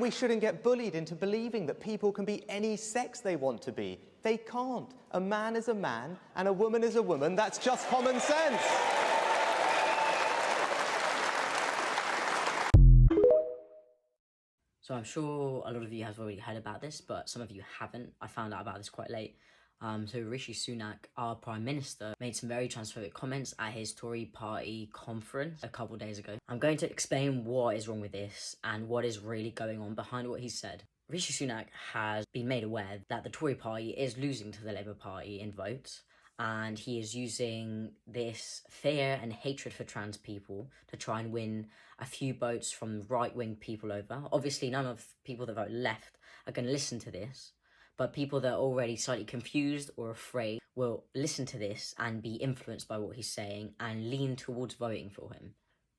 we shouldn't get bullied into believing that people can be any sex they want to be. They can't. A man is a man and a woman is a woman. That's just common sense. So I'm sure a lot of you have already heard about this, but some of you haven't. I found out about this quite late. So Rishi Sunak, our Prime Minister, made some very transphobic comments at his Tory party conference a couple days ago. I'm going to explain what is wrong with this and what is really going on behind what he said. Rishi Sunak has been made aware that the Tory party is losing to the Labour Party in votes, and he is using this fear and hatred for trans people to try and win a few votes from right-wing people over. Obviously, none of people that vote left are going to listen to this, but people that are already slightly confused or afraid will listen to this and be influenced by what he's saying and lean towards voting for him.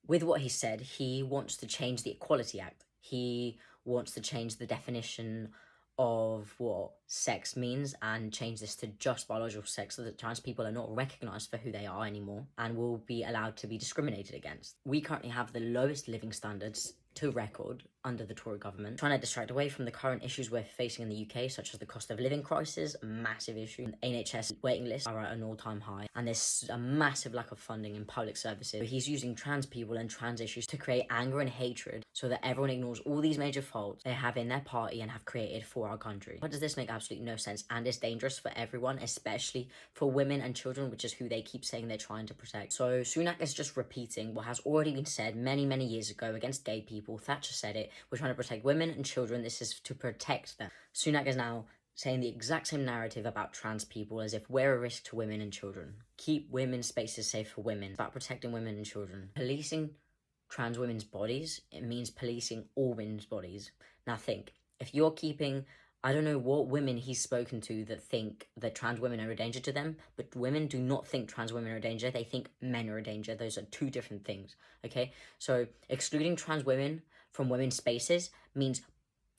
With what he said, he wants to change the Equality Act. He wants to change the definition of what sex means and change this to just biological sex so that trans people are not recognised for who they are anymore and will be allowed to be discriminated against. We currently have the lowest living standards to record under the Tory government, trying to distract away from the current issues we're facing in the UK, such as the cost of living crisis, a massive issue. NHS waiting lists are at an all-time high, and there's a massive lack of funding in public services. So he's using trans people and trans issues to create anger and hatred so that everyone ignores all these major faults they have in their party and have created for our country. Why does this make absolutely no sense? And it's dangerous for everyone, especially for women and children, which is who they keep saying they're trying to protect. So Sunak is just repeating what has already been said many, many years ago against gay people. Thatcher said it. We're trying to protect women and children. This is to protect them. Sunak is now saying the exact same narrative about trans people as if we're a risk to women and children. Keep women's spaces safe for women. It's about protecting women and children. Policing trans women's bodies, it means policing all women's bodies. Now think, if you're keeping, I don't know what women he's spoken to that think that trans women are a danger to them, but women do not think trans women are a danger. They think men are a danger. Those are two different things, okay? So excluding trans women from women's spaces means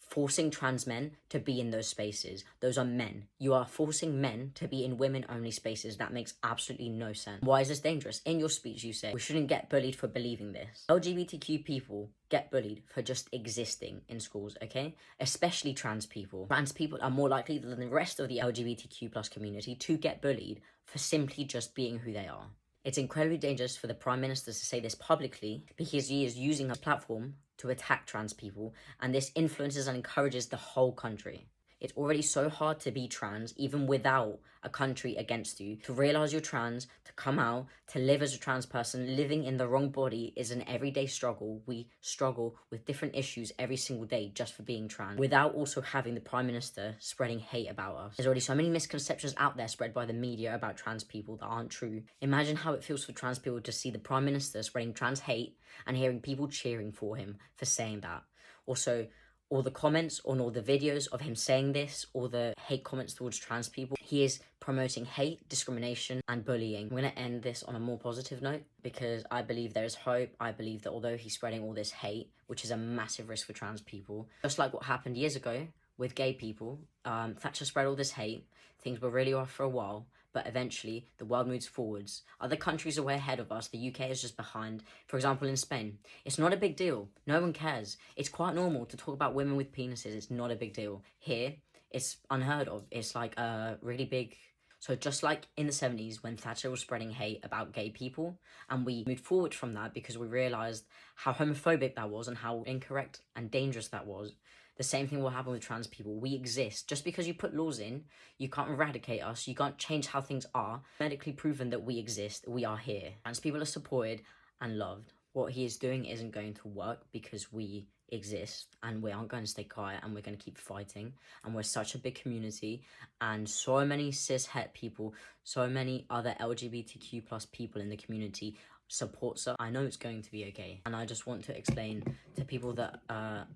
forcing trans men to be in those spaces. Those are men. You are forcing men to be in women-only spaces. That makes absolutely no sense. Why is this dangerous? In your speech, you say, we shouldn't get bullied for believing this. LGBTQ people get bullied for just existing in schools, okay? Especially trans people. Trans people are more likely than the rest of the LGBTQ plus community to get bullied for simply just being who they are. It's incredibly dangerous for the Prime Minister to say this publicly because he is using a platform to attack trans people, and this influences and encourages the whole country. It's already so hard to be trans, even without a country against you. To realise you're trans, to come out, to live as a trans person, living in the wrong body is an everyday struggle. We struggle with different issues every single day just for being trans, without also having the Prime Minister spreading hate about us. There's already so many misconceptions out there spread by the media about trans people that aren't true. Imagine how it feels for trans people to see the Prime Minister spreading trans hate and hearing people cheering for him for saying that. Also, all the comments on all the videos of him saying this, all the hate comments towards trans people, he is promoting hate, discrimination, and bullying. I'm going to end this on a more positive note because I believe there is hope. I believe that although he's spreading all this hate, which is a massive risk for trans people, just like what happened years ago with gay people, Thatcher spread all this hate, things were really rough for a while, but eventually the world moves forwards. Other countries are way ahead of us. The UK is just behind. For example, in Spain, it's not a big deal. No one cares. It's quite normal to talk about women with penises. It's not a big deal. Here, it's unheard of. It's like a really big... So just like in the 70s when Thatcher was spreading hate about gay people, and we moved forward from that because we realised how homophobic that was and how incorrect and dangerous that was, the same thing will happen with trans people. We exist. Just because you put laws in, you can't eradicate us. You can't change how things are. Medically proven that we exist. We are here. Trans people are supported and loved. What he is doing isn't going to work because we exist and we aren't going to stay quiet and we're going to keep fighting. And we're such a big community and so many cis-het people, so many other LGBTQ plus people in the community supports us. I know it's going to be okay, and I just want to explain to people that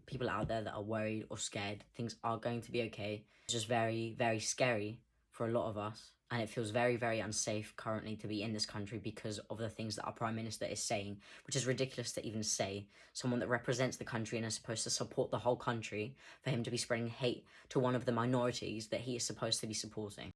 people out there that are worried or scared, things are going to be okay. It's just very, very scary for a lot of us, and it feels very, very unsafe currently to be in this country because of the things that our Prime Minister is saying, which is ridiculous to even say. Someone that represents the country and is supposed to support the whole country, for him to be spreading hate to one of the minorities that he is supposed to be supporting.